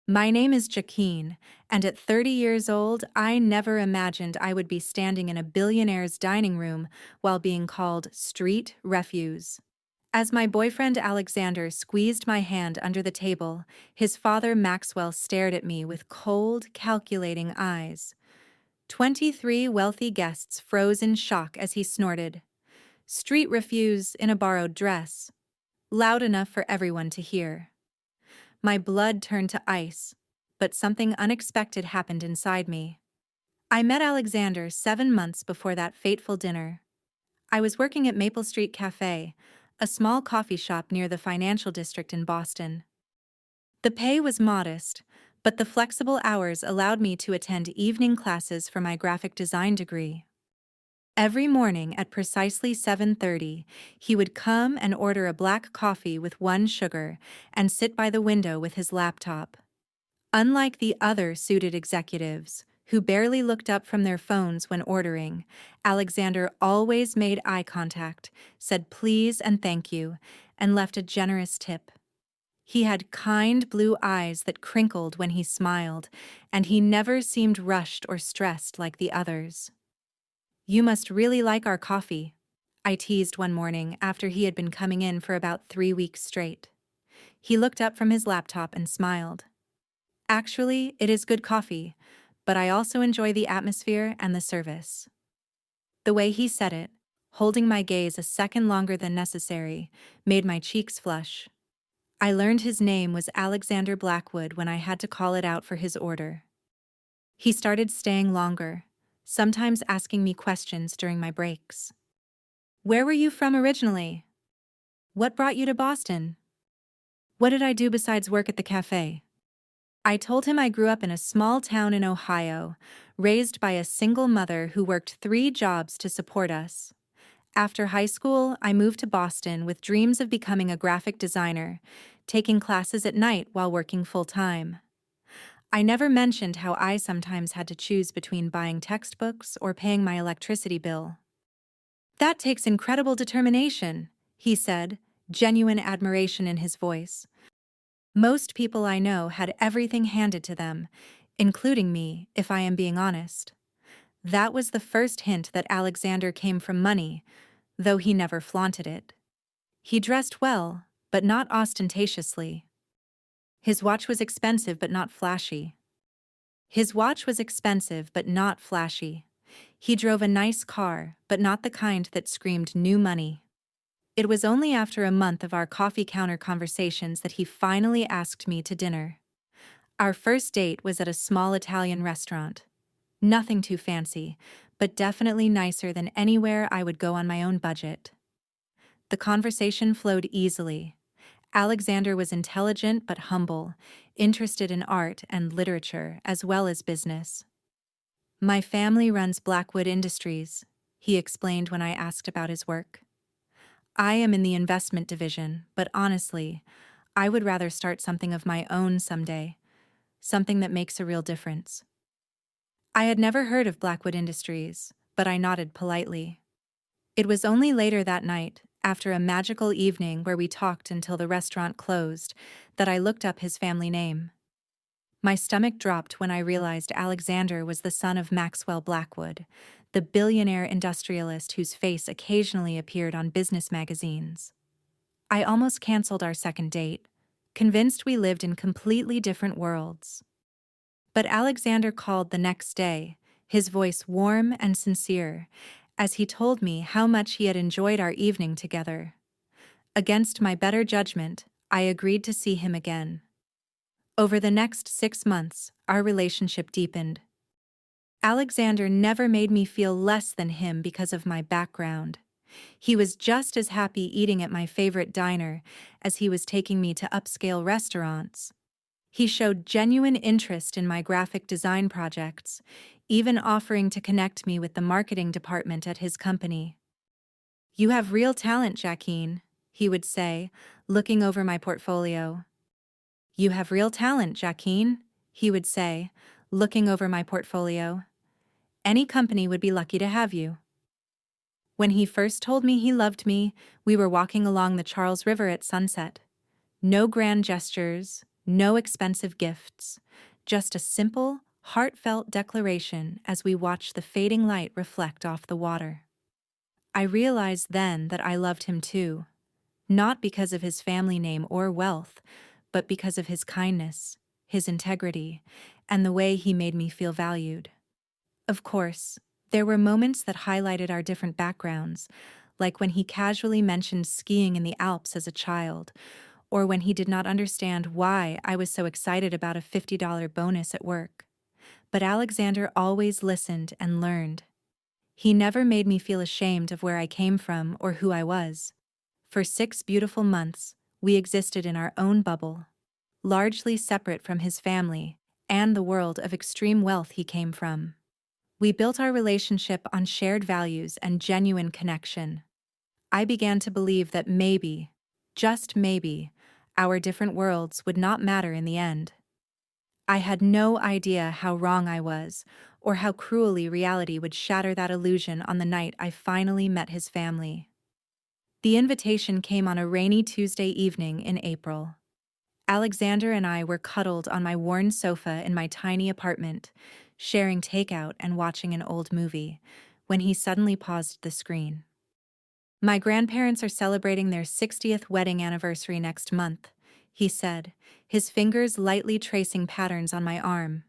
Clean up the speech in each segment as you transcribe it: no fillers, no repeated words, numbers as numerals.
My name is Jaquine, and at 30 years old, I never imagined I would be standing in a billionaire's dining room while being called street refuse. As my boyfriend Alexander squeezed my hand under the table, his father Maxwell stared at me with cold, calculating eyes. 23 wealthy guests froze in shock as he snorted. Street refuse in a borrowed dress. Loud enough for everyone to hear. My blood turned to ice, but something unexpected happened inside me. I met Alexander 7 months before that fateful dinner. I was working at Maple Street Cafe, a small coffee shop near the financial district in Boston. The pay was modest, but the flexible hours allowed me to attend evening classes for my graphic design degree. Every morning at precisely 7:30, he would come and order a black coffee with 1 sugar and sit by the window with his laptop. Unlike the other suited executives, who barely looked up from their phones when ordering, Alexander always made eye contact, said please and thank you, and left a generous tip. He had kind blue eyes that crinkled when he smiled, and he never seemed rushed or stressed like the others. "You must really like our coffee," I teased one morning after he had been coming in for about 3 weeks straight. He looked up from his laptop and smiled. "Actually, it is good coffee, but I also enjoy the atmosphere and the service." The way he said it, holding my gaze a second longer than necessary, made my cheeks flush. I learned his name was Alexander Blackwood when I had to call it out for his order. He started staying longer, sometimes asking me questions during my breaks. "Where were you from originally? What brought you to Boston? What did I do besides work at the cafe?" I told him I grew up in a small town in Ohio, raised by a single mother who worked 3 jobs to support us. After high school, I moved to Boston with dreams of becoming a graphic designer, taking classes at night while working full-time. I never mentioned how I sometimes had to choose between buying textbooks or paying my electricity bill. "That takes incredible determination," he said, genuine admiration in his voice. Most people I know had everything handed to them, including me, if I am being honest. That was the first hint that Alexander came from money, though he never flaunted it. He dressed well, but not ostentatiously. His watch was expensive but not flashy. His watch was expensive but not flashy. He drove a nice car, but not the kind that screamed new money. It was only after a month of our coffee counter conversations that he finally asked me to dinner. Our first date was at a small Italian restaurant. Nothing too fancy, but definitely nicer than anywhere I would go on my own budget. The conversation flowed easily. Alexander was intelligent but humble, interested in art and literature as well as business. "My family runs Blackwood Industries," he explained when I asked about his work. "I am in the investment division, but honestly, I would rather start something of my own someday, something that makes a real difference." I had never heard of Blackwood Industries, but I nodded politely. It was only later that night, after a magical evening where we talked until the restaurant closed, that I looked up his family name. My stomach dropped when I realized Alexander was the son of Maxwell Blackwood, the billionaire industrialist whose face occasionally appeared on business magazines. I almost canceled our second date, convinced we lived in completely different worlds. But Alexander called the next day, his voice warm and sincere, as he told me how much he had enjoyed our evening together. Against my better judgment, I agreed to see him again. Over the next 6 months, our relationship deepened. Alexander never made me feel less than him because of my background. He was just as happy eating at my favorite diner as he was taking me to upscale restaurants. He showed genuine interest in my graphic design projects, even offering to connect me with the marketing department at his company. "You have real talent, Jaquine," he would say, looking over my portfolio. "You have real talent, Jaquine," he would say, looking over my portfolio. "Any company would be lucky to have you." When he first told me he loved me, we were walking along the Charles River at sunset. No grand gestures, No expensive gifts, just a simple, heartfelt declaration as we watched the fading light reflect off the water. I realized then that I loved him too, not because of his family name or wealth, but because of his kindness, his integrity, and the way he made me feel valued. Of course, there were moments that highlighted our different backgrounds, like when he casually mentioned skiing in the Alps as a child, or when he did not understand why I was so excited about a $50 bonus at work. But Alexander always listened and learned. He never made me feel ashamed of where I came from or who I was. For 6 beautiful months, we existed in our own bubble, largely separate from his family and the world of extreme wealth he came from. We built our relationship on shared values and genuine connection. I began to believe that maybe, just maybe, our different worlds would not matter in the end. I had no idea how wrong I was, or how cruelly reality would shatter that illusion on the night I finally met his family. The invitation came on a rainy Tuesday evening in April. Alexander and I were cuddled on my worn sofa in my tiny apartment, sharing takeout and watching an old movie, when he suddenly paused the screen. "My grandparents are celebrating their 60th wedding anniversary next month," he said, his fingers lightly tracing patterns on my arm.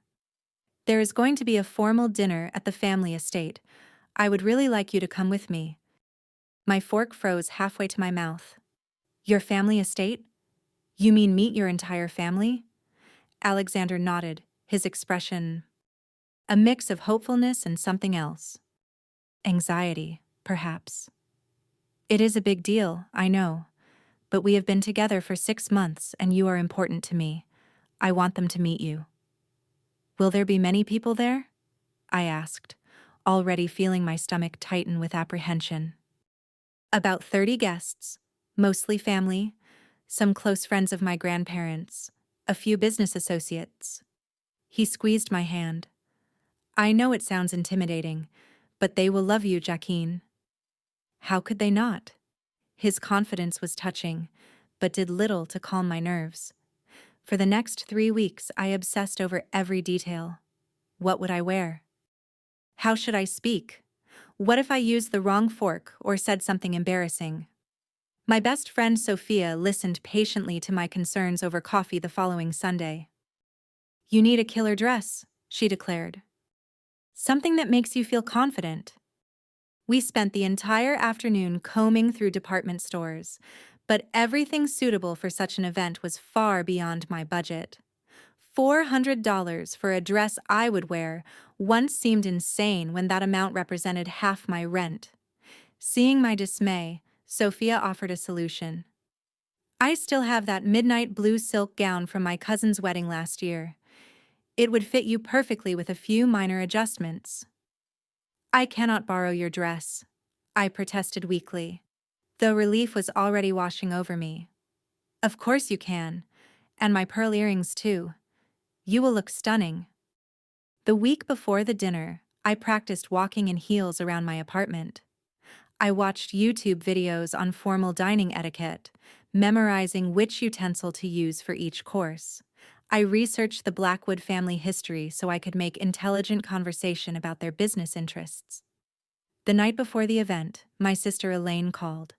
"There is going to be a formal dinner at the family estate. I would really like you to come with me." My fork froze halfway to my mouth. "Your family estate? You mean meet your entire family?" Alexander nodded, his expression a mix of hopefulness and something else. Anxiety, perhaps. "It is a big deal, I know. But we have been together for 6 months and you are important to me. I want them to meet you." "Will there be many people there?" I asked, already feeling my stomach tighten with apprehension. "About 30 guests, mostly family, some close friends of my grandparents, a few business associates." He squeezed my hand. "I know it sounds intimidating, but they will love you, Jacqueline." How could they not? His confidence was touching, but did little to calm my nerves. For the next 3 weeks, I obsessed over every detail. What would I wear? How should I speak? What if I used the wrong fork or said something embarrassing? My best friend Sophia listened patiently to my concerns over coffee the following Sunday. "You need a killer dress," she declared. "Something that makes you feel confident." We spent the entire afternoon combing through department stores, but everything suitable for such an event was far beyond my budget. $400 for a dress I would wear once seemed insane when that amount represented half my rent. Seeing my dismay, Sophia offered a solution. "I still have that midnight blue silk gown from my cousin's wedding last year. It would fit you perfectly with a few minor adjustments." "I cannot borrow your dress," I protested weakly, though relief was already washing over me. "Of course you can, and my pearl earrings too. You will look stunning." The week before the dinner, I practiced walking in heels around my apartment. I watched YouTube videos on formal dining etiquette, memorizing which utensil to use for each course. I researched the Blackwood family history so I could make intelligent conversation about their business interests. The night before the event, my sister Elaine called.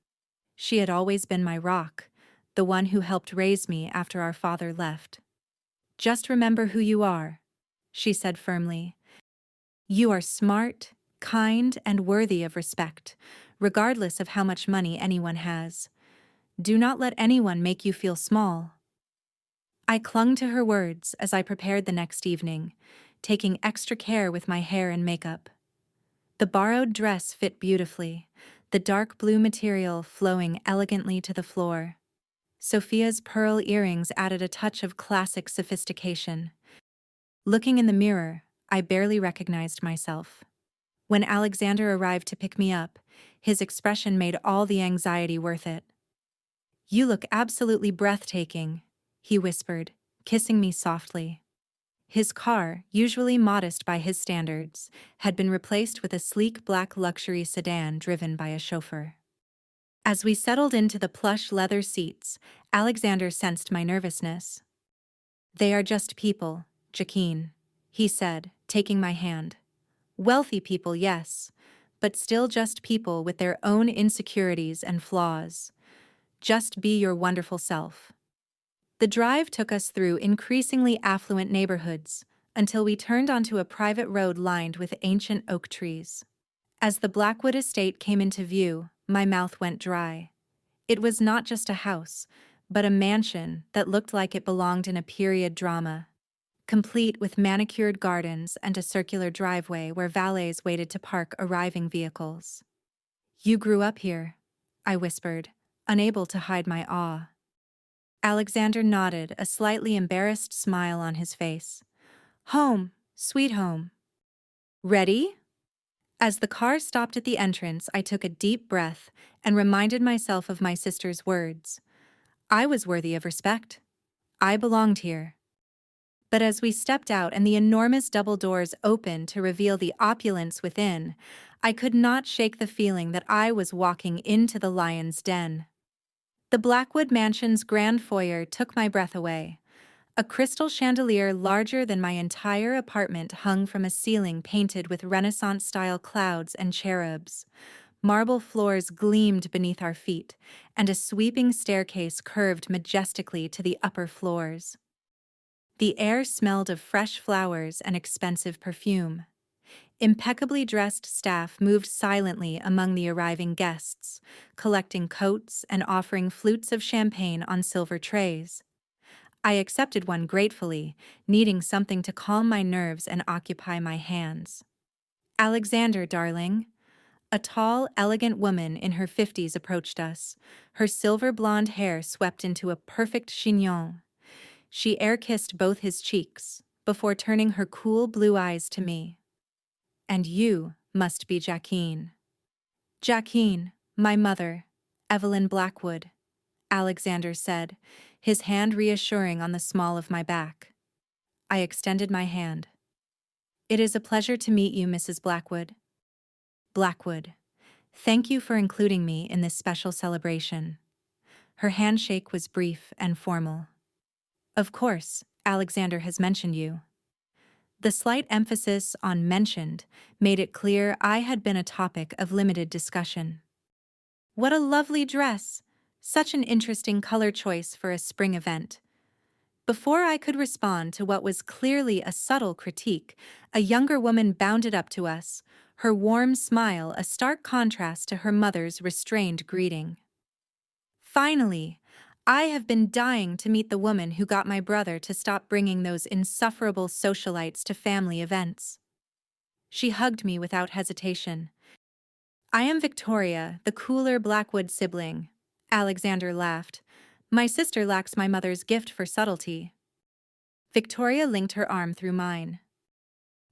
She had always been my rock, the one who helped raise me after our father left. "Just remember who you are," she said firmly. "You are smart, kind, and worthy of respect, regardless of how much money anyone has. Do not let anyone make you feel small." I clung to her words as I prepared the next evening, taking extra care with my hair and makeup. The borrowed dress fit beautifully, the dark blue material flowing elegantly to the floor. Sophia's pearl earrings added a touch of classic sophistication. Looking in the mirror, I barely recognized myself. When Alexander arrived to pick me up, his expression made all the anxiety worth it. "You look absolutely breathtaking," he whispered, kissing me softly. His car, usually modest by his standards, had been replaced with a sleek black luxury sedan driven by a chauffeur. As we settled into the plush leather seats, Alexander sensed my nervousness. They are just people, Jaquine, he said, taking my hand. Wealthy people, yes, but still just people with their own insecurities and flaws. Just be your wonderful self. The drive took us through increasingly affluent neighborhoods until we turned onto a private road lined with ancient oak trees. As the Blackwood estate came into view, my mouth went dry. It was not just a house, but a mansion that looked like it belonged in a period drama, complete with manicured gardens and a circular driveway where valets waited to park arriving vehicles. You grew up here, I whispered, unable to hide my awe. Alexander nodded, a slightly embarrassed smile on his face. Home, sweet home. Ready? As the car stopped at the entrance, I took a deep breath and reminded myself of my sister's words. I was worthy of respect. I belonged here. But as we stepped out and the enormous double doors opened to reveal the opulence within, I could not shake the feeling that I was walking into the lion's den. The Blackwood Mansion's grand foyer took my breath away. A crystal chandelier larger than my entire apartment hung from a ceiling painted with Renaissance-style clouds and cherubs. Marble floors gleamed beneath our feet, and a sweeping staircase curved majestically to the upper floors. The air smelled of fresh flowers and expensive perfume. Impeccably dressed staff moved silently among the arriving guests, collecting coats and offering flutes of champagne on silver trays. I accepted one gratefully, needing something to calm my nerves and occupy my hands. Alexander, darling. A tall, elegant woman in her 50s approached us, her silver blonde hair swept into a perfect chignon. She air-kissed both his cheeks, before turning her cool blue eyes to me. And you must be Jaquine. Jaquine, my mother, Evelyn Blackwood, Alexander said, his hand reassuring on the small of my back. I extended my hand. It is a pleasure to meet you, Mrs. Blackwood. Blackwood, thank you for including me in this special celebration. Her handshake was brief and formal. Of course, Alexander has mentioned you. The slight emphasis on mentioned made it clear I had been a topic of limited discussion. What a lovely dress! Such an interesting color choice for a spring event. Before I could respond to what was clearly a subtle critique, a younger woman bounded up to us, her warm smile a stark contrast to her mother's restrained greeting. Finally, I have been dying to meet the woman who got my brother to stop bringing those insufferable socialites to family events. She hugged me without hesitation. I am Victoria, the cooler Blackwood sibling. Alexander laughed. My sister lacks my mother's gift for subtlety. Victoria linked her arm through mine.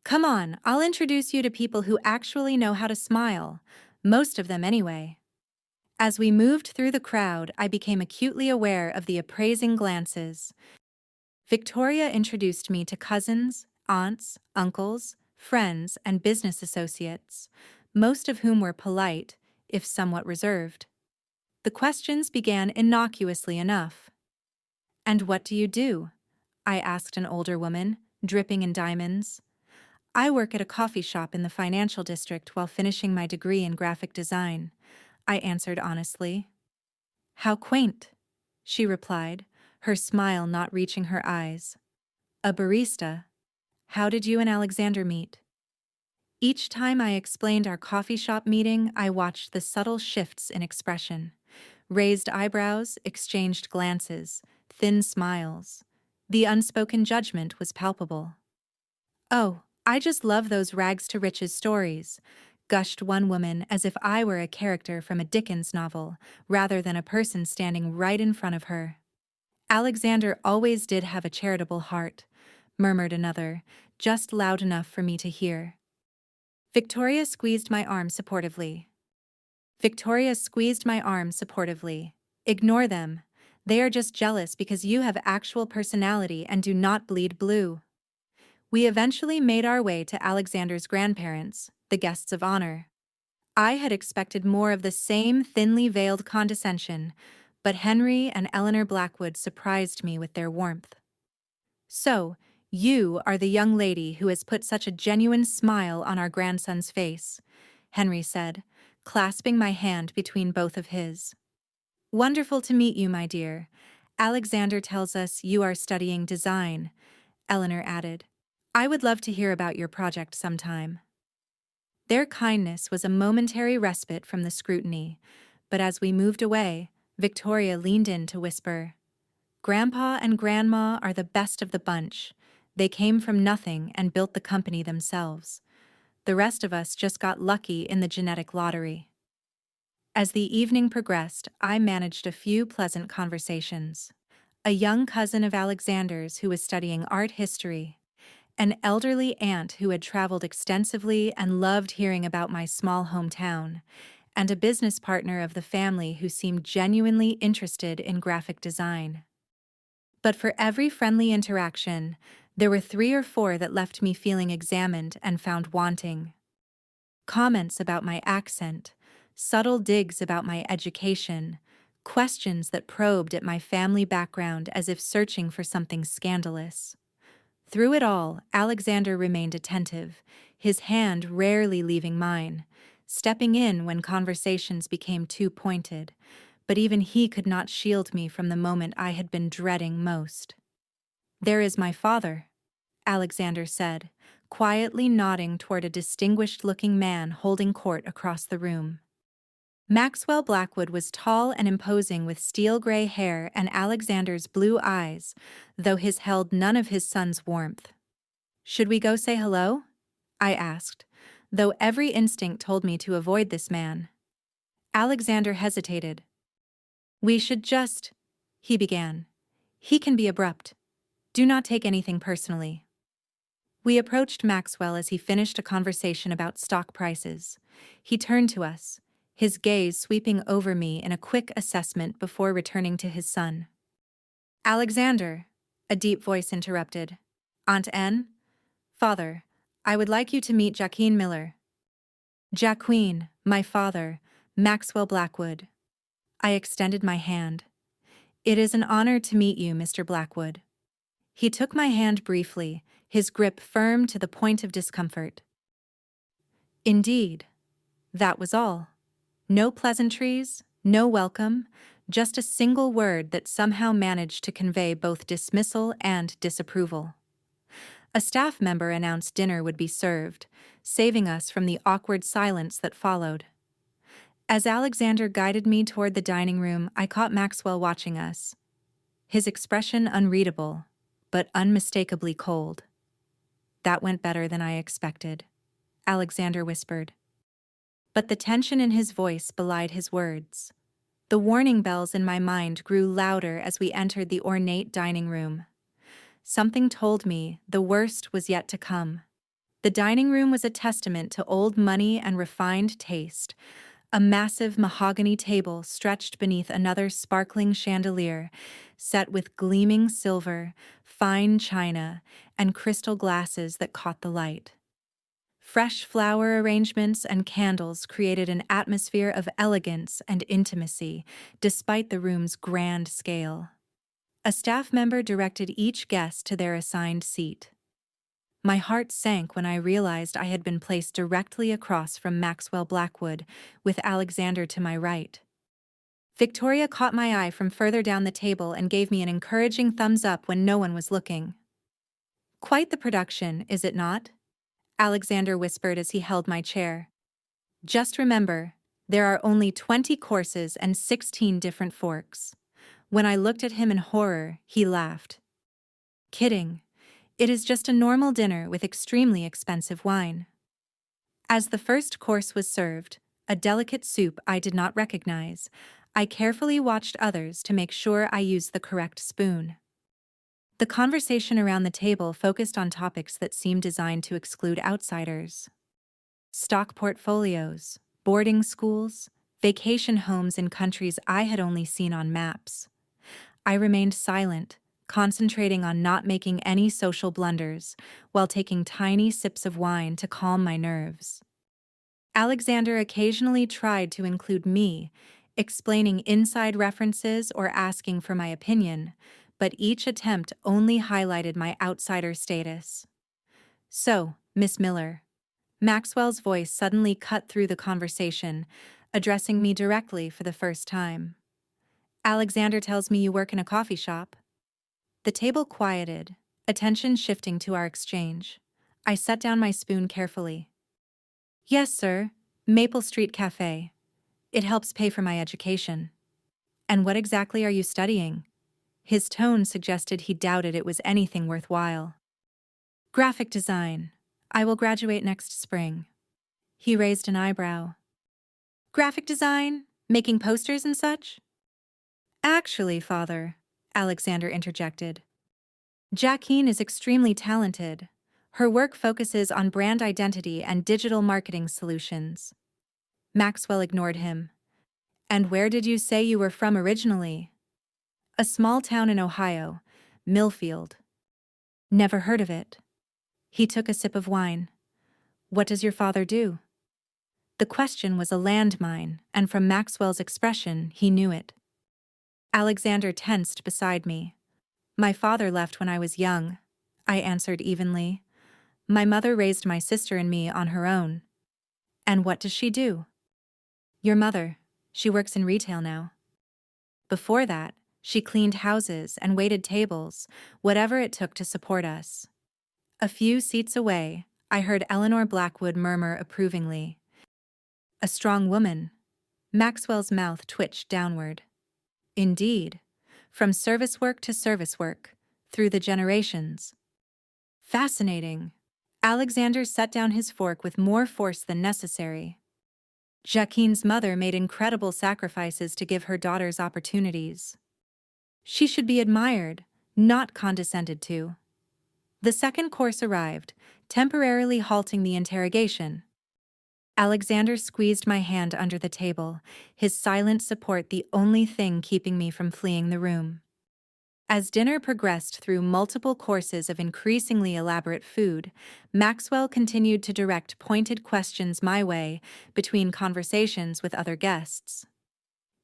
Come on, I'll introduce you to people who actually know how to smile. Most of them anyway. As we moved through the crowd, I became acutely aware of the appraising glances. Victoria introduced me to cousins, aunts, uncles, friends, and business associates, most of whom were polite, if somewhat reserved. The questions began innocuously enough. And what do you do? I asked an older woman, dripping in diamonds. I work at a coffee shop in the financial district while finishing my degree in graphic design, I answered honestly. How quaint, she replied, her smile not reaching her eyes. A barista. How did you and Alexander meet? Each time I explained our coffee shop meeting, I watched the subtle shifts in expression. Raised eyebrows, exchanged glances, thin smiles. The unspoken judgment was palpable. Oh, I just love those rags to riches stories, gushed one woman as if I were a character from a Dickens novel, rather than a person standing right in front of her. Alexander always did have a charitable heart, murmured another, just loud enough for me to hear. Victoria squeezed my arm supportively. Ignore them. They are just jealous because you have actual personality and do not bleed blue. We eventually made our way to Alexander's grandparents, the guests of honor. I had expected more of the same thinly veiled condescension, but Henry and Eleanor Blackwood surprised me with their warmth. So, you are the young lady who has put such a genuine smile on our grandson's face, Henry said, clasping my hand between both of his. Wonderful to meet you, my dear. Alexander tells us you are studying design, Eleanor added. I would love to hear about your project sometime. Their kindness was a momentary respite from the scrutiny, but as we moved away, Victoria leaned in to whisper, Grandpa and Grandma are the best of the bunch. They came from nothing and built the company themselves. The rest of us just got lucky in the genetic lottery. As the evening progressed, I managed a few pleasant conversations. A young cousin of Alexander's who was studying art history, an elderly aunt who had traveled extensively and loved hearing about my small hometown, and a business partner of the family who seemed genuinely interested in graphic design. But for every friendly interaction, there were 3 or 4 that left me feeling examined and found wanting. Comments about my accent, subtle digs about my education, questions that probed at my family background as if searching for something scandalous. Through it all, Alexander remained attentive, his hand rarely leaving mine, stepping in when conversations became too pointed, but even he could not shield me from the moment I had been dreading most. There is my father, Alexander said, quietly nodding toward a distinguished-looking man holding court across the room. Maxwell Blackwood was tall and imposing with steel-gray hair and Alexander's blue eyes, though his held none of his son's warmth. Should we go say hello? I asked, though every instinct told me to avoid this man. Alexander hesitated. We should just, he began. He can be abrupt. Do not take anything personally. We approached Maxwell as he finished a conversation about stock prices. He turned to us, his gaze sweeping over me in a quick assessment before returning to his son. Alexander, a deep voice interrupted. Aunt Anne? Father, I would like you to meet Jaqueen Miller. Jaqueen, my father, Maxwell Blackwood. I extended my hand. It is an honor to meet you, Mr. Blackwood. He took my hand briefly, his grip firm to the point of discomfort. Indeed, that was all. No pleasantries, no welcome, just a single word that somehow managed to convey both dismissal and disapproval. A staff member announced dinner would be served, saving us from the awkward silence that followed. As Alexander guided me toward the dining room, I caught Maxwell watching us. His expression unreadable, but unmistakably cold. That went better than I expected, Alexander whispered. But the tension in his voice belied his words. The warning bells in my mind grew louder as we entered the ornate dining room. Something told me the worst was yet to come. The dining room was a testament to old money and refined taste. A massive mahogany table stretched beneath another sparkling chandelier, set with gleaming silver, fine china, and crystal glasses that caught the light. Fresh flower arrangements and candles created an atmosphere of elegance and intimacy, despite the room's grand scale. A staff member directed each guest to their assigned seat. My heart sank when I realized I had been placed directly across from Maxwell Blackwood, with Alexander to my right. Victoria caught my eye from further down the table and gave me an encouraging thumbs up when no one was looking. Quite the production, is it not? Alexander whispered as he held my chair. Just remember, there are only 20 courses and 16 different forks. When I looked at him in horror, he laughed. Kidding. It is just a normal dinner with extremely expensive wine. As the first course was served, a delicate soup I did not recognize, I carefully watched others to make sure I used the correct spoon. The conversation around the table focused on topics that seemed designed to exclude outsiders. Stock portfolios, boarding schools, vacation homes in countries I had only seen on maps. I remained silent, concentrating on not making any social blunders, while taking tiny sips of wine to calm my nerves. Alexander occasionally tried to include me, explaining inside references or asking for my opinion, but each attempt only highlighted my outsider status. So, Miss Miller. Maxwell's voice suddenly cut through the conversation, addressing me directly for the first time. Alexander tells me you work in a coffee shop. The table quieted, attention shifting to our exchange. I set down my spoon carefully. Yes, sir. Maple Street Cafe. It helps pay for my education. And what exactly are you studying? His tone suggested he doubted it was anything worthwhile. Graphic design. I will graduate next spring. He raised an eyebrow. Graphic design? Making posters and such? Actually, father, Alexander interjected. Jacqueline is extremely talented. Her work focuses on brand identity and digital marketing solutions. Maxwell ignored him. And where did you say you were from originally? A small town in Ohio, Millfield. Never heard of it. He took a sip of wine. What does your father do? The question was a landmine, and from Maxwell's expression, he knew it. Alexander tensed beside me. My father left when I was young, I answered evenly. My mother raised my sister and me on her own. And what does she do? Your mother. She works in retail now. Before that, she cleaned houses and waited tables, whatever it took to support us. A few seats away, I heard Eleanor Blackwood murmur approvingly. A strong woman. Maxwell's mouth twitched downward. Indeed. From service work to service work, through the generations. Fascinating. Alexander set down his fork with more force than necessary. Jacqueline's mother made incredible sacrifices to give her daughters opportunities. She should be admired, not condescended to. The second course arrived, temporarily halting the interrogation. Alexander squeezed my hand under the table, his silent support the only thing keeping me from fleeing the room. As dinner progressed through multiple courses of increasingly elaborate food, Maxwell continued to direct pointed questions my way between conversations with other guests.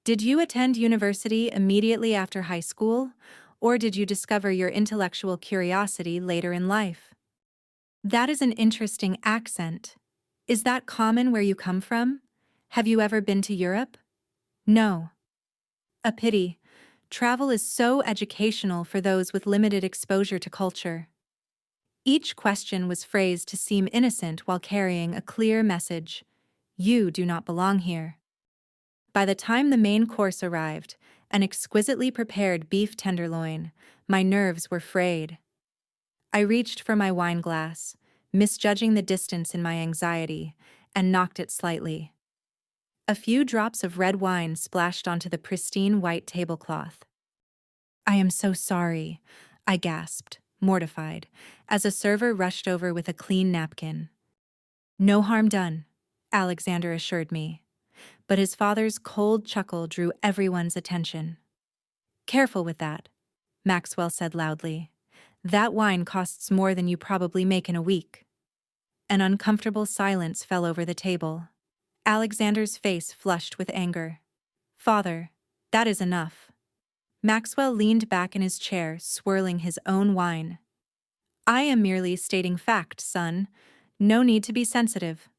Did you attend university immediately after high school, or did you discover your intellectual curiosity later in life? That is an interesting accent. Is that common where you come from? Have you ever been to Europe? No. A pity. Travel is so educational for those with limited exposure to culture. Each question was phrased to seem innocent while carrying a clear message. You do not belong here. By the time the main course arrived, an exquisitely prepared beef tenderloin, my nerves were frayed. I reached for my wine glass, misjudging the distance in my anxiety, and knocked it slightly. A few drops of red wine splashed onto the pristine white tablecloth. I am so sorry, I gasped, mortified, as a server rushed over with a clean napkin. No harm done, Alexander assured me, but his father's cold chuckle drew everyone's attention. Careful with that, Maxwell said loudly. That wine costs more than you probably make in a week. An uncomfortable silence fell over the table. Alexander's face flushed with anger. Father, that is enough. Maxwell leaned back in his chair, swirling his own wine. I am merely stating fact, son. No need to be sensitive.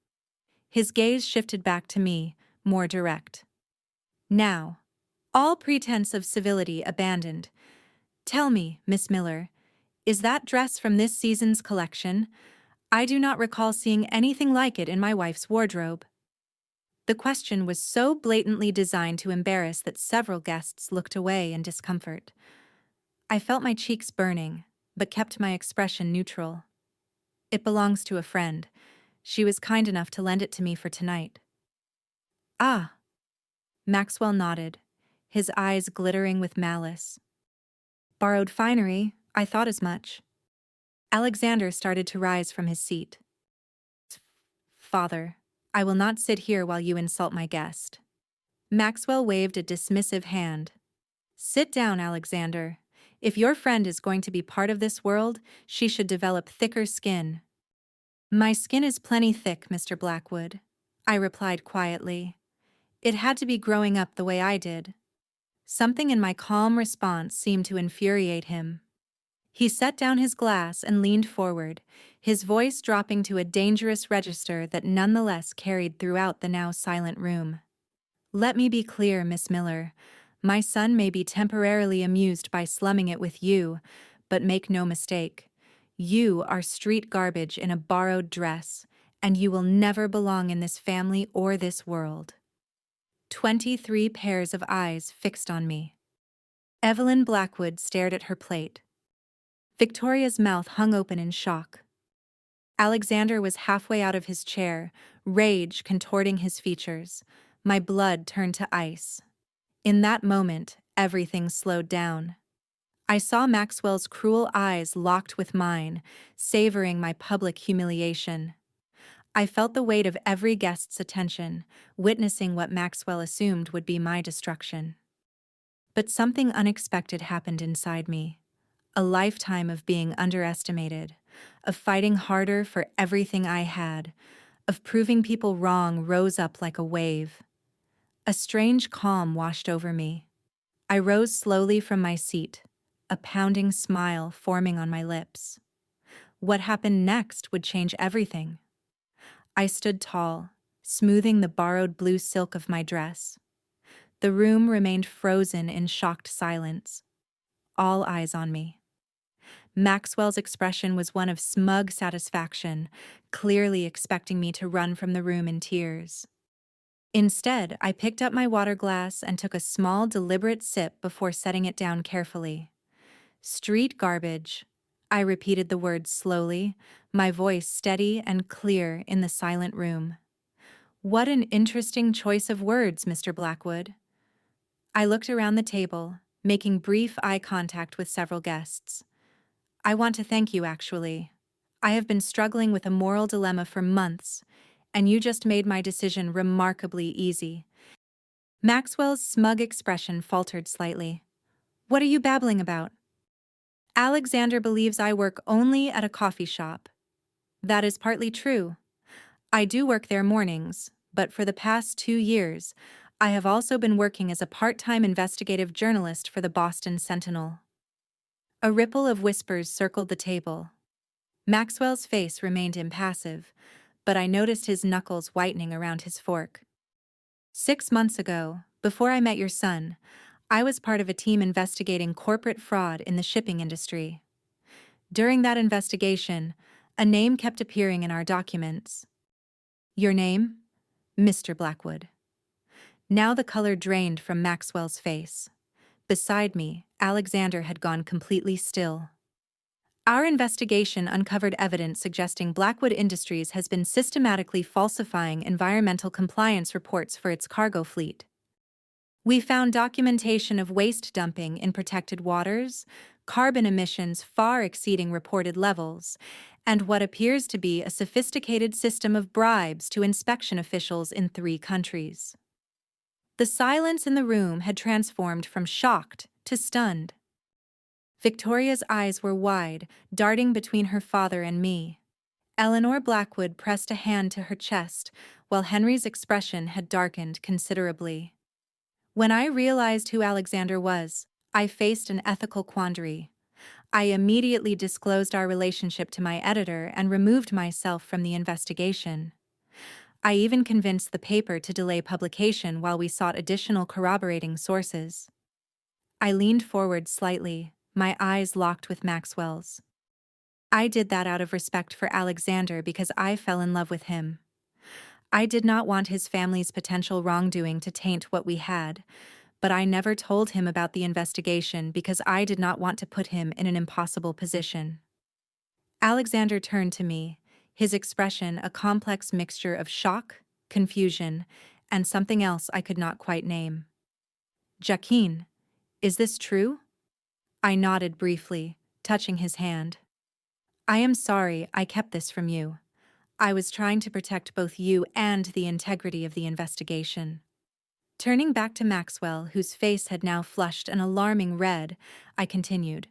His gaze shifted back to me, more direct. Now, all pretense of civility abandoned. Tell me, Miss Miller, is that dress from this season's collection? I do not recall seeing anything like it in my wife's wardrobe. The question was so blatantly designed to embarrass that several guests looked away in discomfort. I felt my cheeks burning, but kept my expression neutral. It belongs to a friend. She was kind enough to lend it to me for tonight. Ah! Maxwell nodded, his eyes glittering with malice. Borrowed finery, I thought as much. Alexander started to rise from his seat. Father, I will not sit here while you insult my guest. Maxwell waved a dismissive hand. Sit down, Alexander. If your friend is going to be part of this world, she should develop thicker skin. My skin is plenty thick, Mr. Blackwood, I replied quietly. It had to be growing up the way I did. Something in my calm response seemed to infuriate him. He set down his glass and leaned forward, his voice dropping to a dangerous register that nonetheless carried throughout the now silent room. Let me be clear, Miss Miller. My son may be temporarily amused by slumming it with you, but make no mistake. You are street garbage in a borrowed dress, and you will never belong in this family or this world. 23 pairs of eyes fixed on me. Evelyn Blackwood stared at her plate. Victoria's mouth hung open in shock. Alexander was halfway out of his chair, rage contorting his features. My blood turned to ice. In that moment, everything slowed down. I saw Maxwell's cruel eyes locked with mine, savoring my public humiliation. I felt the weight of every guest's attention, witnessing what Maxwell assumed would be my destruction. But something unexpected happened inside me. A lifetime of being underestimated, of fighting harder for everything I had, of proving people wrong rose up like a wave. A strange calm washed over me. I rose slowly from my seat, a pounding smile forming on my lips. What happened next would change everything. I stood tall, smoothing the borrowed blue silk of my dress. The room remained frozen in shocked silence, all eyes on me. Maxwell's expression was one of smug satisfaction, clearly expecting me to run from the room in tears. Instead, I picked up my water glass and took a small, deliberate sip before setting it down carefully. Street garbage. I repeated the words slowly, my voice steady and clear in the silent room. What an interesting choice of words, Mr. Blackwood. I looked around the table, making brief eye contact with several guests. I want to thank you, actually. I have been struggling with a moral dilemma for months, and you just made my decision remarkably easy. Maxwell's smug expression faltered slightly. What are you babbling about? Alexander believes I work only at a coffee shop. That is partly true. I do work there mornings, but for the past 2 years, I have also been working as a part-time investigative journalist for the Boston Sentinel. A ripple of whispers circled the table. Maxwell's face remained impassive, but I noticed his knuckles whitening around his fork. 6 months ago, before I met your son, I was part of a team investigating corporate fraud in the shipping industry. During that investigation, a name kept appearing in our documents. Your name? Mr. Blackwood. Now the color drained from Maxwell's face. Beside me, Alexander had gone completely still. Our investigation uncovered evidence suggesting Blackwood Industries has been systematically falsifying environmental compliance reports for its cargo fleet. We found documentation of waste dumping in protected waters, carbon emissions far exceeding reported levels, and what appears to be a sophisticated system of bribes to inspection officials in 3 countries. The silence in the room had transformed from shocked to stunned. Victoria's eyes were wide, darting between her father and me. Eleanor Blackwood pressed a hand to her chest, while Henry's expression had darkened considerably. When I realized who Alexander was, I faced an ethical quandary. I immediately disclosed our relationship to my editor and removed myself from the investigation. I even convinced the paper to delay publication while we sought additional corroborating sources. I leaned forward slightly, my eyes locked with Maxwell's. I did that out of respect for Alexander because I fell in love with him. I did not want his family's potential wrongdoing to taint what we had, but I never told him about the investigation because I did not want to put him in an impossible position. Alexander turned to me, his expression a complex mixture of shock, confusion, and something else I could not quite name. Joaquin, is this true? I nodded briefly, touching his hand. I am sorry I kept this from you. I was trying to protect both you and the integrity of the investigation. Turning back to Maxwell, whose face had now flushed an alarming red, I continued.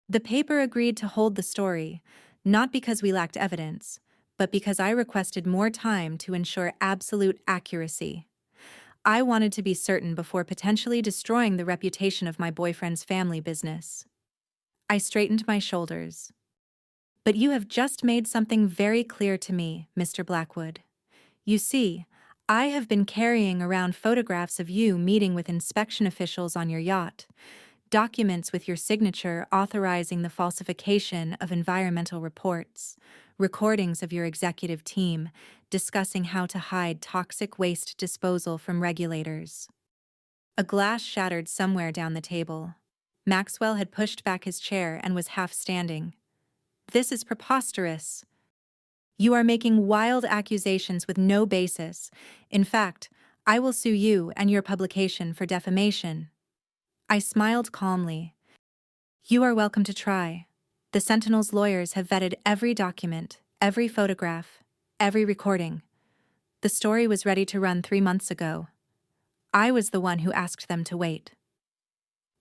The paper agreed to hold the story, not because we lacked evidence, but because I requested more time to ensure absolute accuracy. I wanted to be certain before potentially destroying the reputation of my boyfriend's family business. I straightened my shoulders. But you have just made something very clear to me, Mr. Blackwood. You see, I have been carrying around photographs of you meeting with inspection officials on your yacht, documents with your signature authorizing the falsification of environmental reports, recordings of your executive team discussing how to hide toxic waste disposal from regulators. A glass shattered somewhere down the table. Maxwell had pushed back his chair and was half standing. This is preposterous. You are making wild accusations with no basis. In fact, I will sue you and your publication for defamation. I smiled calmly. You are welcome to try. The Sentinel's lawyers have vetted every document, every photograph, every recording. The story was ready to run 3 months ago. I was the one who asked them to wait.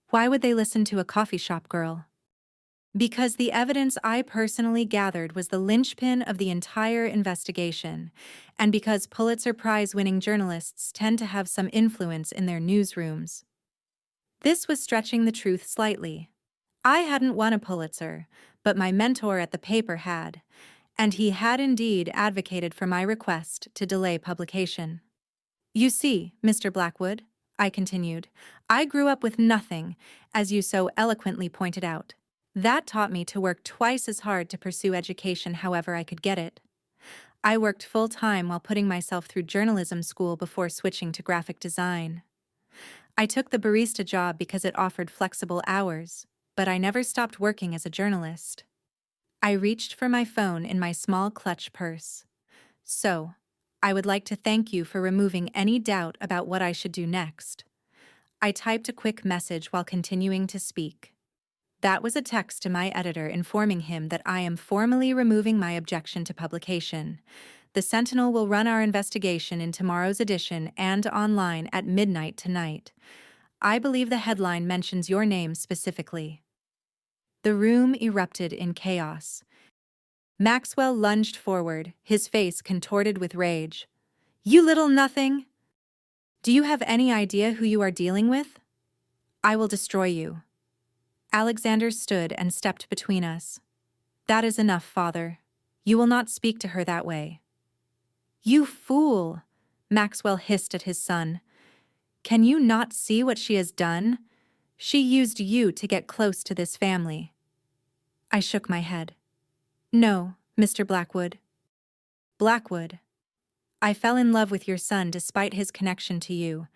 Why would they listen to a coffee shop girl? Because the evidence I personally gathered was the linchpin of the entire investigation, and because Pulitzer Prize-winning journalists tend to have some influence in their newsrooms. This was stretching the truth slightly. I hadn't won a Pulitzer, but my mentor at the paper had, and he had indeed advocated for my request to delay publication. You see, Mr. Blackwood, I continued, I grew up with nothing, as you so eloquently pointed out. That taught me to work twice as hard to pursue education however I could get it. I worked full-time while putting myself through journalism school before switching to graphic design. I took the barista job because it offered flexible hours, but I never stopped working as a journalist. I reached for my phone in my small clutch purse. So, I would like to thank you for removing any doubt about what I should do next. I typed a quick message while continuing to speak. That was a text to my editor informing him that I am formally removing my objection to publication. The Sentinel will run our investigation in tomorrow's edition and online at midnight tonight. I believe the headline mentions your name specifically. The room erupted in chaos. Maxwell lunged forward, his face contorted with rage. You little nothing! Do you have any idea who you are dealing with? I will destroy you. Alexander stood and stepped between us. That is enough, father. You will not speak to her that way. You fool! Maxwell hissed at his son. Can you not see what she has done? She used you to get close to this family. I shook my head. No, Mr. Blackwood. Blackwood. I fell in love with your son despite his connection to you,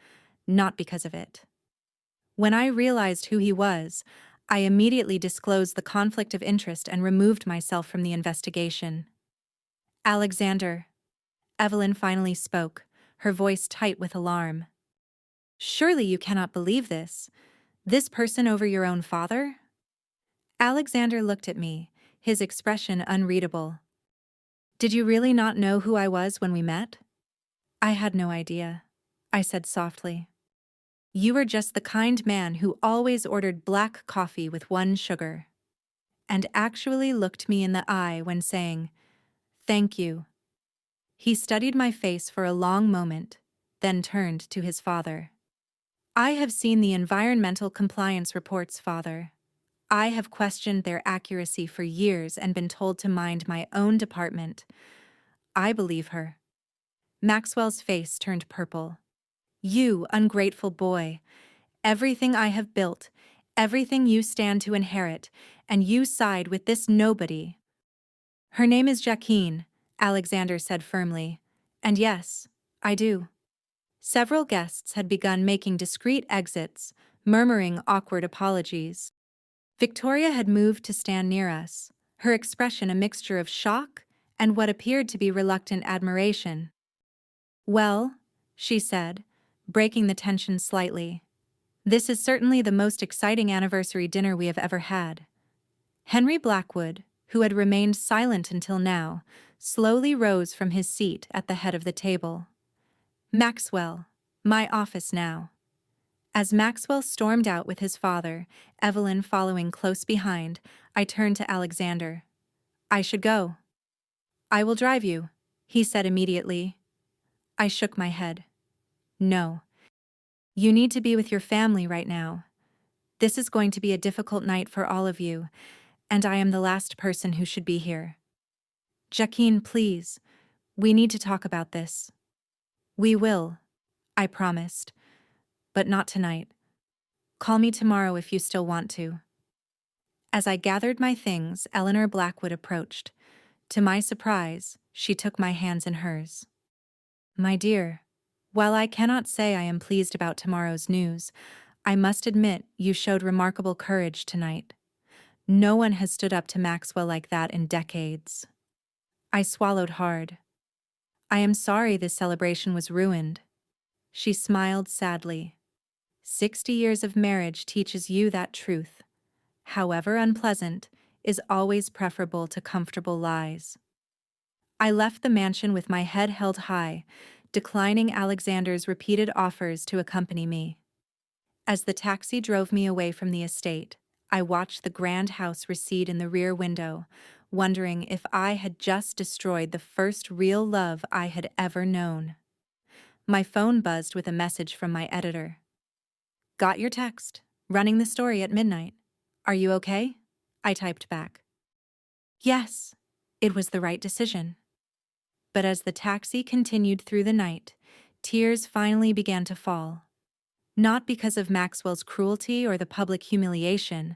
not because of it. When I realized who he was, I immediately disclosed the conflict of interest and removed myself from the investigation. Alexander. Evelyn finally spoke, her voice tight with alarm. Surely you cannot believe this. This person over your own father? Alexander looked at me, his expression unreadable. Did you really not know who I was when we met? I had no idea, I said softly. You were just the kind man who always ordered black coffee with 1 sugar, and actually looked me in the eye when saying, "Thank you." He studied my face for a long moment, then turned to his father. I have seen the environmental compliance reports, father. I have questioned their accuracy for years and been told to mind my own department. I believe her. Maxwell's face turned purple. You ungrateful boy. Everything I have built, everything you stand to inherit, and you side with this nobody. Her name is Jacqueline, Alexander said firmly. And yes, I do. Several guests had begun making discreet exits, murmuring awkward apologies. Victoria had moved to stand near us, her expression a mixture of shock and what appeared to be reluctant admiration. Well, she said, breaking the tension slightly. This is certainly the most exciting anniversary dinner we have ever had. Henry Blackwood, who had remained silent until now, slowly rose from his seat at the head of the table. Maxwell, my office now. As Maxwell stormed out with his father, Evelyn following close behind, I turned to Alexander. I should go. I will drive you, he said immediately. I shook my head. No, You need to be with your family right now. This is going to be a difficult night for all of you, and I am the last person who should be here. Jacqueline, please, we need to talk about this. We will, I promised, but not tonight. Call me tomorrow if you still want to. As I gathered my things, Eleanor Blackwood approached. To my surprise, she took my hands in hers. My dear, while I cannot say I am pleased about tomorrow's news, I must admit you showed remarkable courage tonight. No one has stood up to Maxwell like that in decades. I swallowed hard. I am sorry this celebration was ruined. She smiled sadly. 60 years of marriage teaches you that truth, however unpleasant, is always preferable to comfortable lies. I left the mansion with my head held high, declining Alexander's repeated offers to accompany me. As the taxi drove me away from the estate, I watched the grand house recede in the rear window, wondering if I had just destroyed the first real love I had ever known. My phone buzzed with a message from my editor. Got your text. Running the story at midnight. Are you okay? I typed back. Yes, it was the right decision. But as the taxi continued through the night, tears finally began to fall. Not because of Maxwell's cruelty or the public humiliation,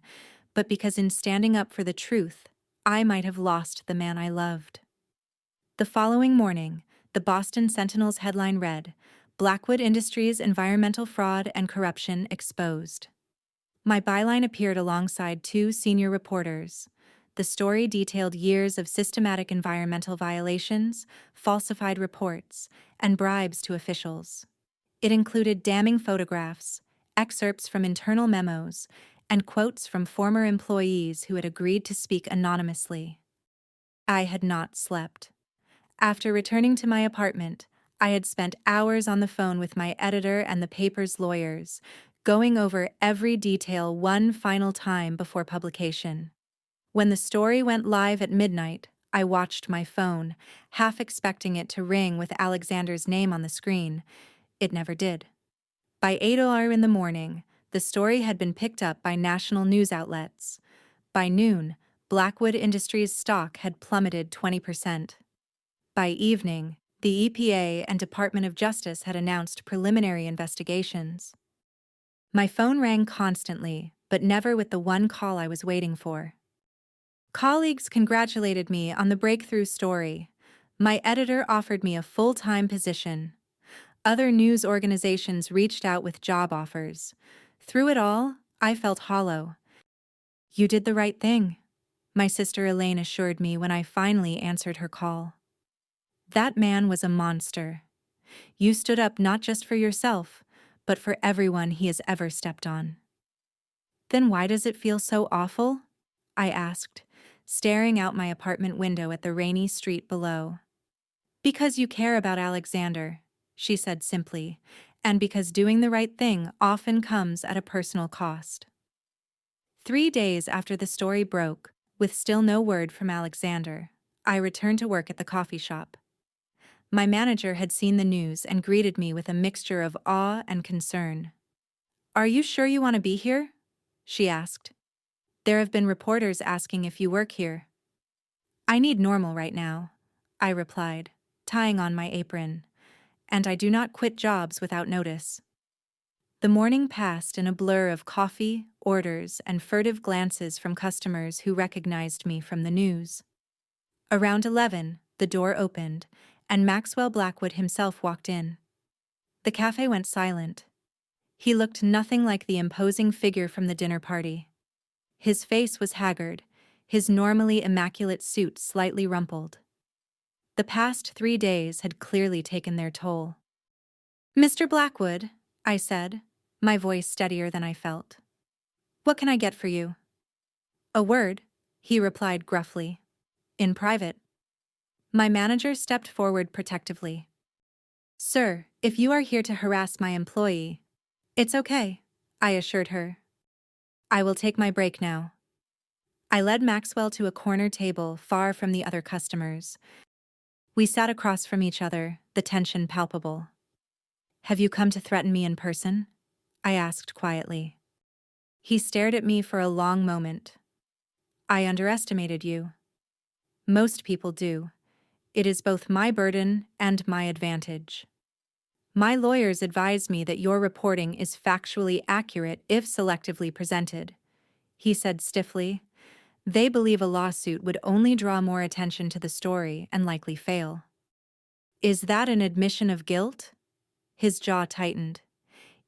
but because in standing up for the truth, I might have lost the man I loved. The following morning, the Boston Sentinel's headline read, Blackwood Industries' Environmental Fraud and Corruption Exposed. My byline appeared alongside two senior reporters. The story detailed years of systematic environmental violations, falsified reports, and bribes to officials. It included damning photographs, excerpts from internal memos, and quotes from former employees who had agreed to speak anonymously. I had not slept. After returning to my apartment, I had spent hours on the phone with my editor and the paper's lawyers, going over every detail one final time before publication. When the story went live at midnight, I watched my phone, half expecting it to ring with Alexander's name on the screen. It never did. By 8 a.m. in the morning, the story had been picked up by national news outlets. By noon, Blackwood Industries' stock had plummeted 20%. By evening, the EPA and Department of Justice had announced preliminary investigations. My phone rang constantly, but never with the one call I was waiting for. Colleagues congratulated me on the breakthrough story. My editor offered me a full-time position. Other news organizations reached out with job offers. Through it all, I felt hollow. You did the right thing, my sister Elaine assured me when I finally answered her call. That man was a monster. You stood up not just for yourself, but for everyone he has ever stepped on. Then why does it feel so awful? I asked, staring out my apartment window at the rainy street below. Because you care about Alexander, she said simply, and because doing the right thing often comes at a personal cost. 3 days after the story broke, with still no word from Alexander, I returned to work at the coffee shop. My manager had seen the news and greeted me with a mixture of awe and concern. Are you sure you want to be here? She asked. There have been reporters asking if you work here. I need normal right now, I replied, tying on my apron, and I do not quit jobs without notice. The morning passed in a blur of coffee, orders, and furtive glances from customers who recognized me from the news. Around 11, the door opened, and Maxwell Blackwood himself walked in. The cafe went silent. He looked nothing like the imposing figure from the dinner party. His face was haggard, his normally immaculate suit slightly rumpled. The past 3 days had clearly taken their toll. Mr. Blackwood, I said, my voice steadier than I felt. What can I get for you? A word, he replied gruffly. In private. My manager stepped forward protectively. Sir, if you are here to harass my employee, it's okay, I assured her. I will take my break now. I led Maxwell to a corner table far from the other customers. We sat across from each other, the tension palpable. Have you come to threaten me in person? I asked quietly. He stared at me for a long moment. I underestimated you. Most people do. It is both my burden and my advantage. My lawyers advise me that your reporting is factually accurate if selectively presented, he said stiffly. They believe a lawsuit would only draw more attention to the story and likely fail. Is that an admission of guilt? His jaw tightened.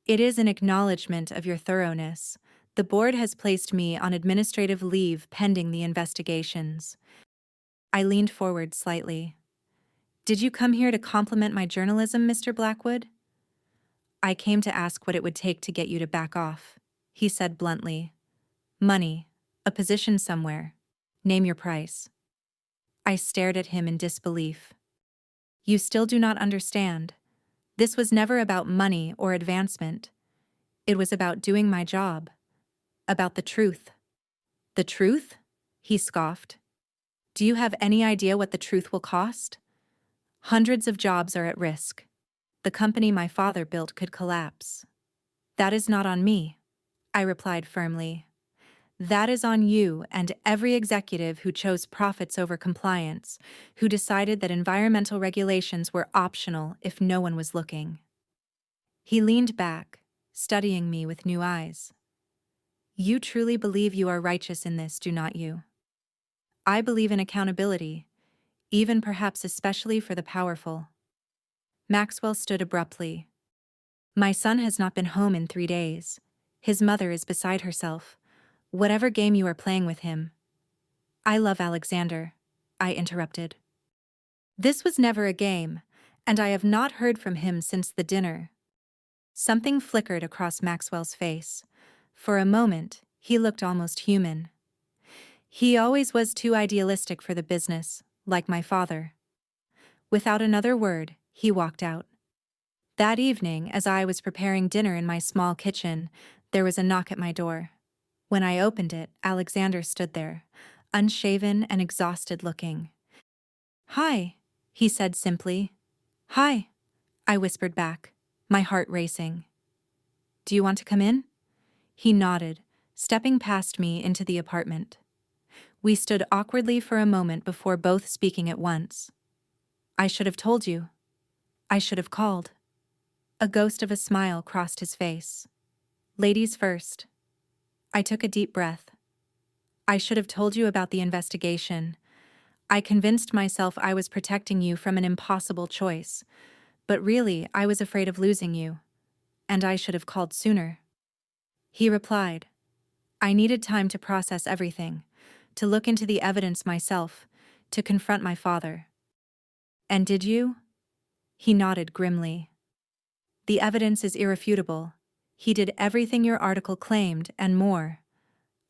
It is an acknowledgement of your thoroughness. The board has placed me on administrative leave pending the investigations. I leaned forward slightly. Did you come here to compliment my journalism, Mr. Blackwood? I came to ask what it would take to get you to back off, he said bluntly. Money, a position somewhere. Name your price. I stared at him in disbelief. You still do not understand. This was never about money or advancement. It was about doing my job. About the truth. The truth? He scoffed. Do you have any idea what the truth will cost? Hundreds of jobs are at risk. The company my father built could collapse. That is not on me, I replied firmly. That is on you and every executive who chose profits over compliance, who decided that environmental regulations were optional if no one was looking. He leaned back, studying me with new eyes. You truly believe you are righteous in this, do not you? I believe in accountability, even perhaps especially for the powerful. Maxwell stood abruptly. My son has not been home in 3 days. His mother is beside herself. Whatever game you are playing with him. I love Alexander, I interrupted. This was never a game, and I have not heard from him since the dinner. Something flickered across Maxwell's face. For a moment, he looked almost human. He always was too idealistic for the business, like my father. Without another word, he walked out. That evening, as I was preparing dinner in my small kitchen, there was a knock at my door. When I opened it, Alexander stood there, unshaven and exhausted looking. Hi, he said simply. Hi, I whispered back, my heart racing. Do you want to come in? He nodded, stepping past me into the apartment. We stood awkwardly for a moment before both speaking at once. I should have told you. I should have called. A ghost of a smile crossed his face. Ladies first. I took a deep breath. I should have told you about the investigation. I convinced myself I was protecting you from an impossible choice, but really I was afraid of losing you, and I should have called sooner. He replied, I needed time to process everything, to look into the evidence myself, to confront my father. And did you? He nodded grimly. The evidence is irrefutable. He did everything your article claimed and more.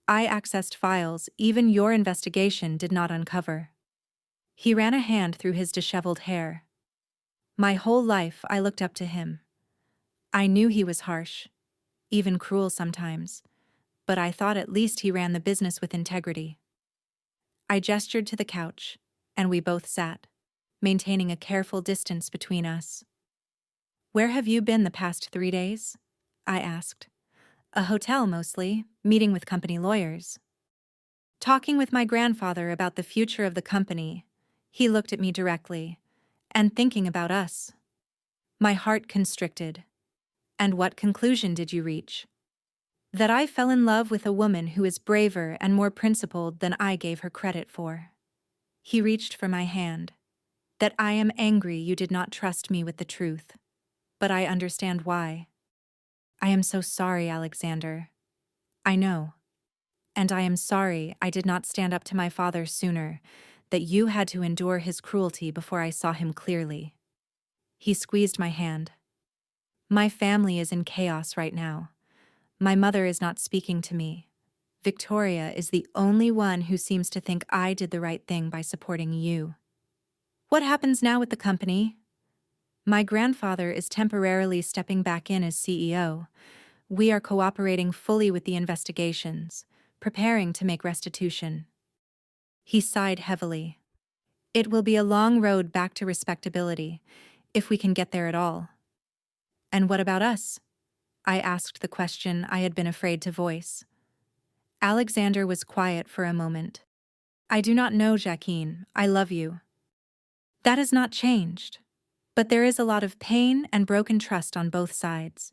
I accessed files even your investigation did not uncover. He ran a hand through his disheveled hair. My whole life I looked up to him. I knew he was harsh, even cruel sometimes, but I thought at least he ran the business with integrity. I gestured to the couch, and we both sat, maintaining a careful distance between us. Where have you been the past 3 days? I asked. A hotel mostly, meeting with company lawyers. Talking with my grandfather about the future of the company. He looked at me directly, and thinking about us. My heart constricted. And what conclusion did you reach? That I fell in love with a woman who is braver and more principled than I gave her credit for. He reached for my hand. That I am angry you did not trust me with the truth. But I understand why. I am so sorry, Alexander. I know. And I am sorry I did not stand up to my father sooner, that you had to endure his cruelty before I saw him clearly. He squeezed my hand. My family is in chaos right now. My mother is not speaking to me. Victoria is the only one who seems to think I did the right thing by supporting you. What happens now with the company? My grandfather is temporarily stepping back in as CEO. We are cooperating fully with the investigations, preparing to make restitution. He sighed heavily. It will be a long road back to respectability, if we can get there at all. And what about us? I asked the question I had been afraid to voice. Alexander was quiet for a moment. I do not know, Jacqueline. I love you. That has not changed. But there is a lot of pain and broken trust on both sides.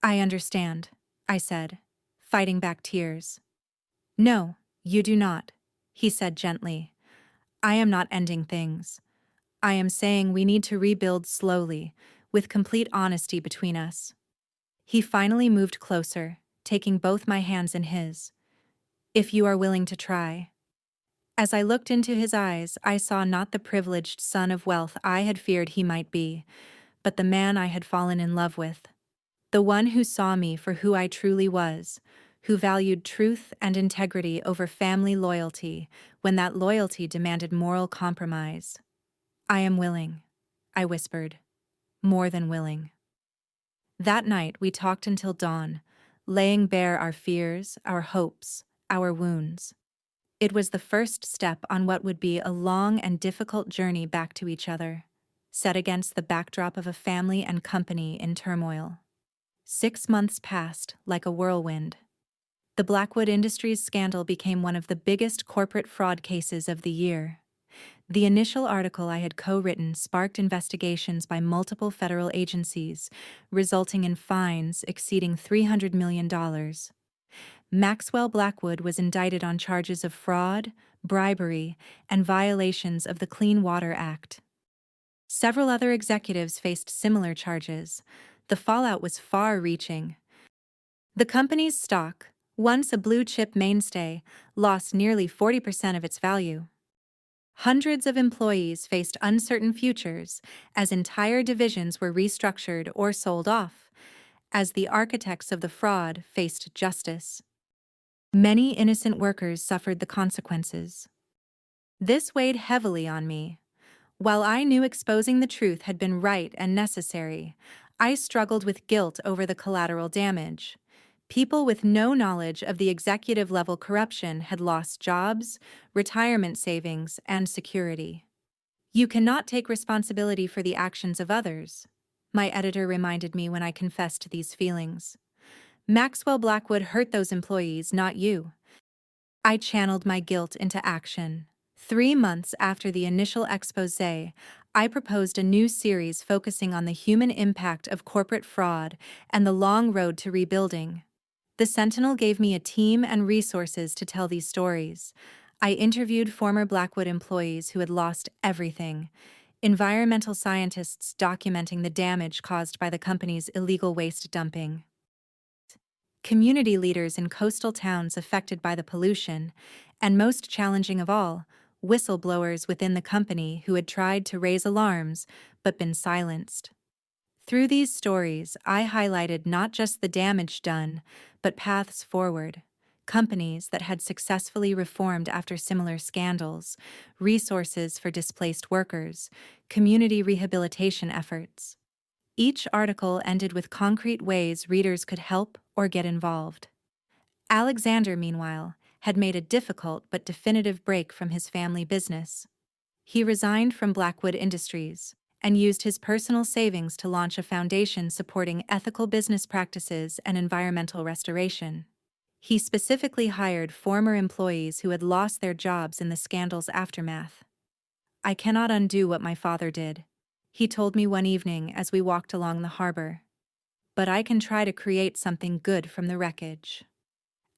I understand, I said, fighting back tears. No, you do not, he said gently. I am not ending things. I am saying we need to rebuild slowly, with complete honesty between us. He finally moved closer, taking both my hands in his. If you are willing to try. As I looked into his eyes, I saw not the privileged son of wealth I had feared he might be, but the man I had fallen in love with. The one who saw me for who I truly was, who valued truth and integrity over family loyalty when that loyalty demanded moral compromise. I am willing, I whispered, more than willing. That night we talked until dawn, laying bare our fears, our hopes, our wounds. It was the first step on what would be a long and difficult journey back to each other, set against the backdrop of a family and company in turmoil. 6 months passed like a whirlwind. The Blackwood Industries scandal became one of the biggest corporate fraud cases of the year. The initial article I had co-written sparked investigations by multiple federal agencies, resulting in fines exceeding $300 million. Maxwell Blackwood was indicted on charges of fraud, bribery, and violations of the Clean Water Act. Several other executives faced similar charges. The fallout was far-reaching. The company's stock, once a blue-chip mainstay, lost nearly 40% of its value. Hundreds of employees faced uncertain futures as entire divisions were restructured or sold off, as the architects of the fraud faced justice. Many innocent workers suffered the consequences. This weighed heavily on me. While I knew exposing the truth had been right and necessary, I struggled with guilt over the collateral damage. People with no knowledge of the executive-level corruption had lost jobs, retirement savings, and security. You cannot take responsibility for the actions of others, my editor reminded me when I confessed these feelings. Maxwell Blackwood hurt those employees, not you. I channeled my guilt into action. 3 months after the initial exposé, I proposed a new series focusing on the human impact of corporate fraud and the long road to rebuilding. The Sentinel gave me a team and resources to tell these stories. I interviewed former Blackwood employees who had lost everything, environmental scientists documenting the damage caused by the company's illegal waste dumping, community leaders in coastal towns affected by the pollution, and most challenging of all, whistleblowers within the company who had tried to raise alarms but been silenced. Through these stories, I highlighted not just the damage done, but paths forward, companies that had successfully reformed after similar scandals, resources for displaced workers, community rehabilitation efforts. Each article ended with concrete ways readers could help or get involved. Alexander, meanwhile, had made a difficult but definitive break from his family business. He resigned from Blackwood Industries and used his personal savings to launch a foundation supporting ethical business practices and environmental restoration. He specifically hired former employees who had lost their jobs in the scandal's aftermath. I cannot undo what my father did, he told me one evening as we walked along the harbor. But I can try to create something good from the wreckage.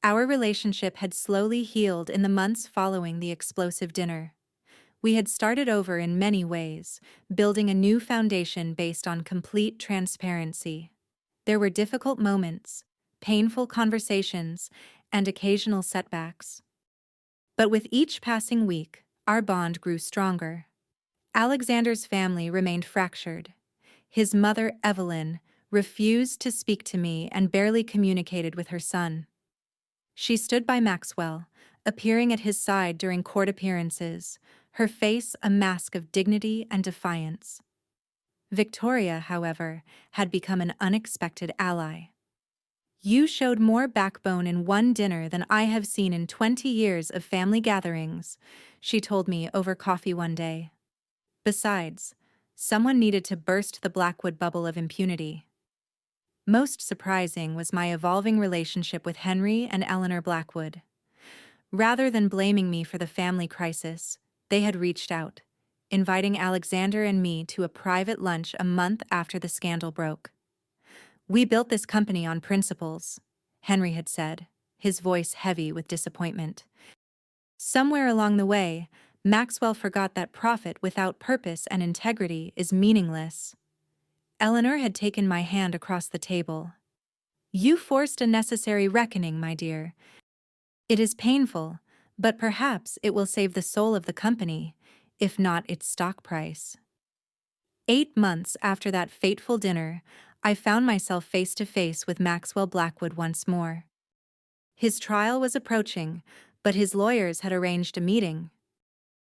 Our relationship had slowly healed in the months following the explosive dinner. We had started over in many ways, building a new foundation based on complete transparency. There were difficult moments, painful conversations, and occasional setbacks. But with each passing week, our bond grew stronger. Alexander's family remained fractured. His mother, Evelyn, refused to speak to me and barely communicated with her son. She stood by Maxwell, appearing at his side during court appearances, her face a mask of dignity and defiance. Victoria, however, had become an unexpected ally. You showed more backbone in one dinner than I have seen in 20 years of family gatherings, she told me over coffee one day. Besides, someone needed to burst the Blackwood bubble of impunity. Most surprising was my evolving relationship with Henry and Eleanor Blackwood. Rather than blaming me for the family crisis, they had reached out, inviting Alexander and me to a private lunch a month after the scandal broke. "We built this company on principles," Henry had said, his voice heavy with disappointment. "Somewhere along the way, Maxwell forgot that profit without purpose and integrity is meaningless." Eleanor had taken my hand across the table. "You forced a necessary reckoning, my dear. It is painful, but perhaps it will save the soul of the company, if not its stock price." 8 months after that fateful dinner, I found myself face to face with Maxwell Blackwood once more. His trial was approaching, but his lawyers had arranged a meeting.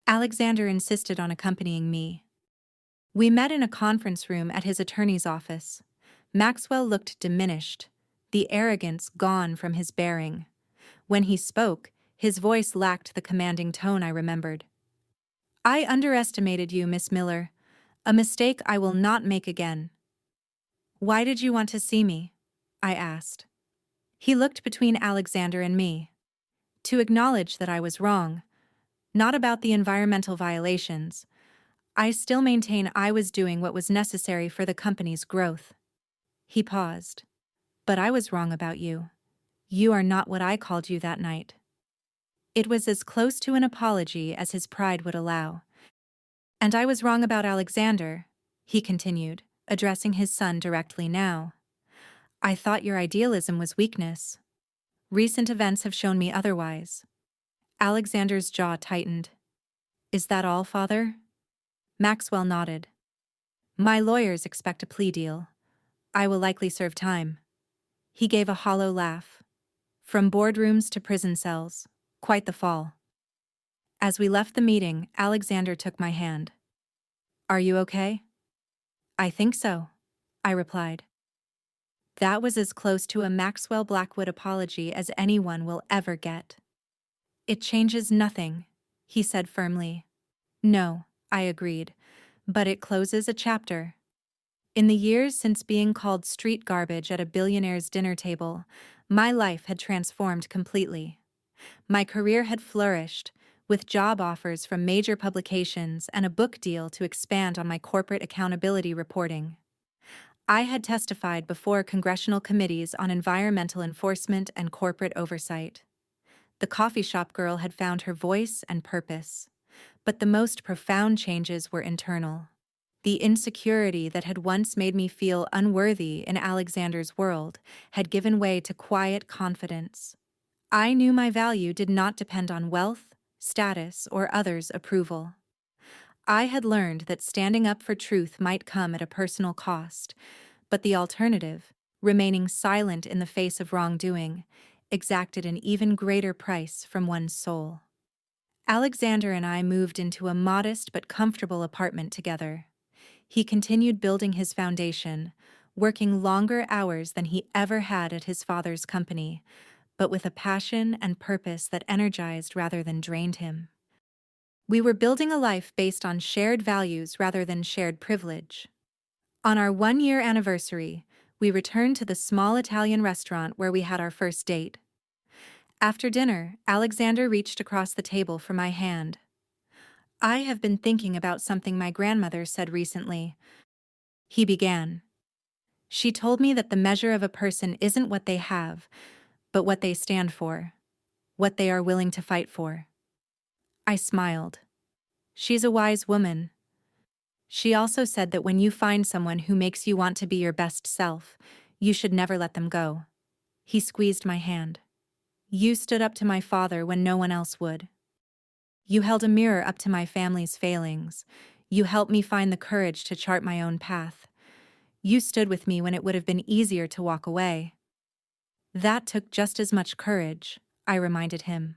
Alexander insisted on accompanying me. We met in a conference room at his attorney's office. Maxwell looked diminished, the arrogance gone from his bearing. When he spoke, his voice lacked the commanding tone I remembered. "I underestimated you, Miss Miller. A mistake I will not make again." "Why did you want to see me?" I asked. He looked between Alexander and me. "To acknowledge that I was wrong. Not about the environmental violations. I still maintain I was doing what was necessary for the company's growth." He paused. "But I was wrong about you. You are not what I called you that night." It was as close to an apology as his pride would allow. "And I was wrong about Alexander," he continued, addressing his son directly now. "I thought your idealism was weakness. Recent events have shown me otherwise." Alexander's jaw tightened. "Is that all, father?" Maxwell nodded. "My lawyers expect a plea deal. I will likely serve time." He gave a hollow laugh. "From boardrooms to prison cells. Quite the fall." As we left the meeting, Alexander took my hand. "Are you okay?" "I think so," I replied. That was as close to a Maxwell Blackwood apology as anyone will ever get. "It changes nothing," he said firmly. "No," I agreed, "but it closes a chapter." In the years since being called street garbage at a billionaire's dinner table, my life had transformed completely. My career had flourished, with job offers from major publications and a book deal to expand on my corporate accountability reporting. I had testified before congressional committees on environmental enforcement and corporate oversight. The coffee shop girl had found her voice and purpose. But the most profound changes were internal. The insecurity that had once made me feel unworthy in Alexander's world had given way to quiet confidence. I knew my value did not depend on wealth, status, or others' approval. I had learned that standing up for truth might come at a personal cost, but the alternative, remaining silent in the face of wrongdoing, exacted an even greater price from one's soul. Alexander and I moved into a modest but comfortable apartment together. He continued building his foundation, working longer hours than he ever had at his father's company, but with a passion and purpose that energized rather than drained him. We were building a life based on shared values rather than shared privilege. On our 1-year anniversary, we returned to the small Italian restaurant where we had our first date. After dinner, Alexander reached across the table for my hand. "I have been thinking about something my grandmother said recently," he began. "She told me that the measure of a person isn't what they have, but what they stand for, what they are willing to fight for." I smiled. "She's a wise woman. She also said that when you find someone who makes you want to be your best self, you should never let them go." He squeezed my hand. "You stood up to my father when no one else would. You held a mirror up to my family's failings. You helped me find the courage to chart my own path. You stood with me when it would have been easier to walk away." "That took just as much courage," I reminded him.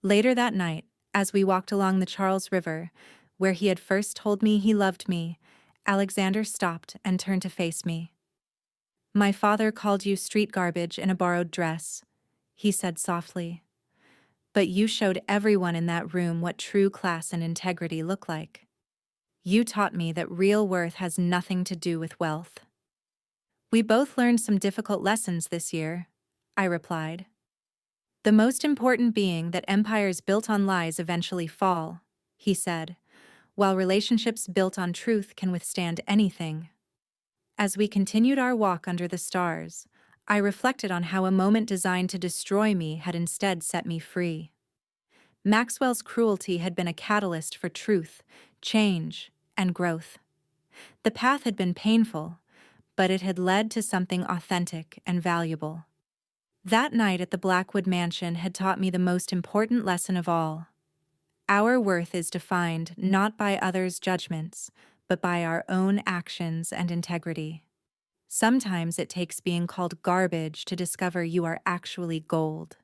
Later that night, as we walked along the Charles River, where he had first told me he loved me, Alexander stopped and turned to face me. "My father called you street garbage in a borrowed dress," he said softly. "But you showed everyone in that room what true class and integrity look like. You taught me that real worth has nothing to do with wealth." We both learned some difficult lessons this year, I replied. The most important being that empires built on lies eventually fall, he said, while relationships built on truth can withstand anything. As we continued our walk under the stars, I reflected on how a moment designed to destroy me had instead set me free. Maxwell's cruelty had been a catalyst for truth, change, and growth. The path had been painful, but it had led to something authentic and valuable. That night at the Blackwood Mansion had taught me the most important lesson of all. Our worth is defined not by others' judgments, but by our own actions and integrity. Sometimes it takes being called garbage to discover you are actually gold.